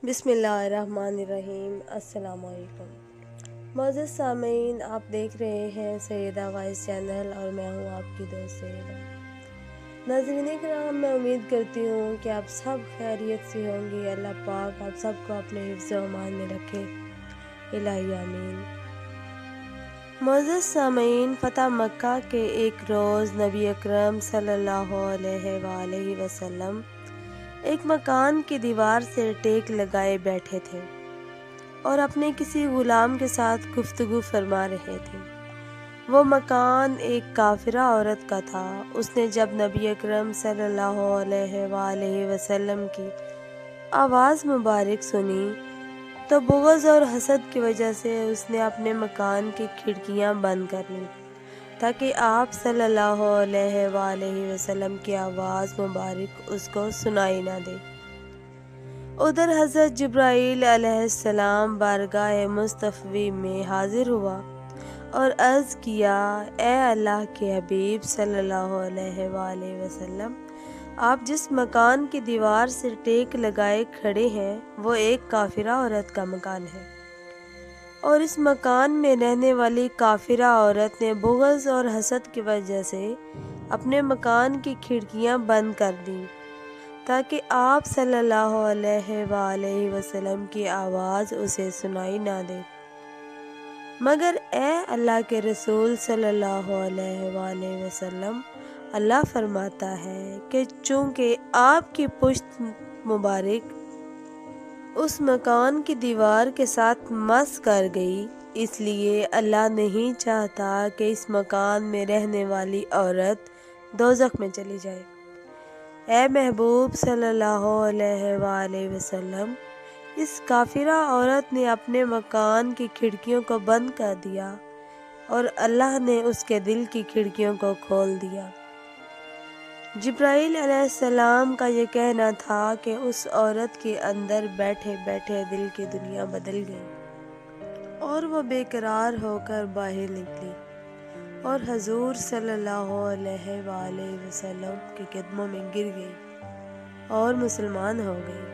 بسم اللہ الرحمن الرحیم۔ السلام علیکم معزز سامعین، آپ دیکھ رہے ہیں سیدہ وائس چینل اور میں ہوں آپ کی دوست سیدہ۔ ناظرین کرام، میں امید کرتی ہوں کہ آپ سب خیریت سے ہوں گے۔ اللہ پاک آپ سب کو اپنے حفظ و امان میں رکھے، الہی آمین۔ معزز سامعین، فتح مکہ کے ایک روز نبی اکرم صلی اللہ علیہ وآلہ وسلم ایک مکان کی دیوار سے ٹیک لگائے بیٹھے تھے اور اپنے کسی غلام کے ساتھ گفتگو فرما رہے تھے۔ وہ مکان ایک کافرہ عورت کا تھا۔ اس نے جب نبی اکرم صلی اللہ علیہ وآلہ وسلم کی آواز مبارک سنی تو بغض اور حسد کی وجہ سے اس نے اپنے مکان کی کھڑکیاں بند کر لیں تاکہ آپ صلی اللہ علیہ وآلہ وسلم کی آواز مبارک اس کو سنائی نہ دے۔ ادھر حضرت جبرائیل علیہ السلام بارگاہ مصطفی میں حاضر ہوا اور عرض کیا، اے اللہ کے حبیب صلی اللہ علیہ وآلہ وسلم، آپ جس مکان کی دیوار سے ٹیک لگائے کھڑے ہیں وہ ایک کافرہ عورت کا مکان ہے، اور اس مکان میں رہنے والی کافرہ عورت نے بغض اور حسد کی وجہ سے اپنے مکان کی کھڑکیاں بند کر دیں تاکہ آپ صلی اللہ علیہ وآلہ وسلم کی آواز اسے سنائی نہ دے۔ مگر اے اللہ کے رسول صلی اللہ علیہ وآلہ وسلم، اللہ فرماتا ہے کہ چونکہ آپ کی پشت مبارک اس مکان کی دیوار کے ساتھ مس کر گئی، اس لیے اللہ نہیں چاہتا کہ اس مکان میں رہنے والی عورت دوزخ میں چلی جائے۔ اے محبوب صلی اللہ علیہ وآلہ وسلم، اس کافرہ عورت نے اپنے مکان کی کھڑکیوں کو بند کر دیا اور اللہ نے اس کے دل کی کھڑکیوں کو کھول دیا۔ جبرائیل علیہ السلام کا یہ کہنا تھا کہ اس عورت کے اندر بیٹھے بیٹھے دل کی دنیا بدل گئی اور وہ بے قرار ہو کر باہر نکلی اور حضور صلی اللہ علیہ وآلہ وسلم کے قدموں میں گر گئی اور مسلمان ہو گئی۔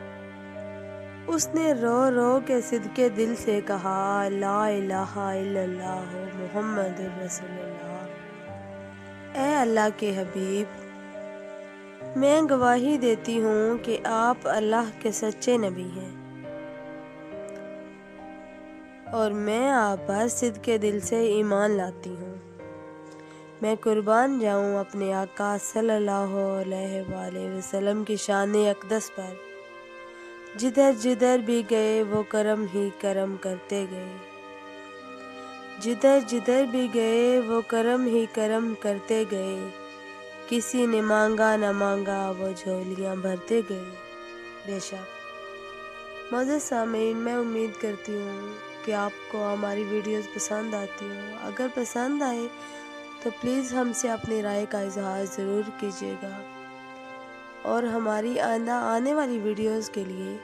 اس نے رو رو کے صدقے دل سے کہا، لا الہ الا اللہ محمد رسول اللہ۔ اے اللہ کے حبیب، میں گواہی دیتی ہوں کہ آپ اللہ کے سچے نبی ہیں اور میں آپ پر صدقے دل سے ایمان لاتی ہوں۔ میں قربان جاؤں اپنے آقا صلی اللہ علیہ وآلہ وسلم کی شان اقدس پر۔ جدھر جدھر بھی گئے وہ کرم ہی کرم کرتے گئے، جدھر جدھر بھی گئے وہ کرم ہی کرم کرتے گئے، کسی نے مانگا نہ مانگا وہ جھولیاں بھرتے گئے۔ بے شک معزز سامعین، میں امید کرتی ہوں کہ آپ کو ہماری ویڈیوز پسند آتی ہوں۔ اگر پسند آئے تو پلیز ہم سے اپنی رائے کا اظہار ضرور کیجیے گا، اور ہماری آئندہ آنے والی ویڈیوز کے لیے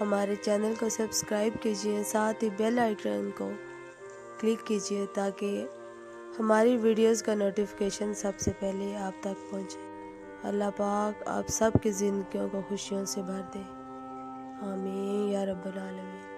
ہمارے چینل کو سبسکرائب کیجیے، ساتھ ہی بیل آئیکن کو کلک کیجیے تاکہ ہماری ویڈیوز کا نوٹیفیکیشن سب سے پہلے آپ تک پہنچے۔ اللہ پاک آپ سب کی زندگیوں کو خوشیوں سے بھر دے، آمین یا رب العالمین۔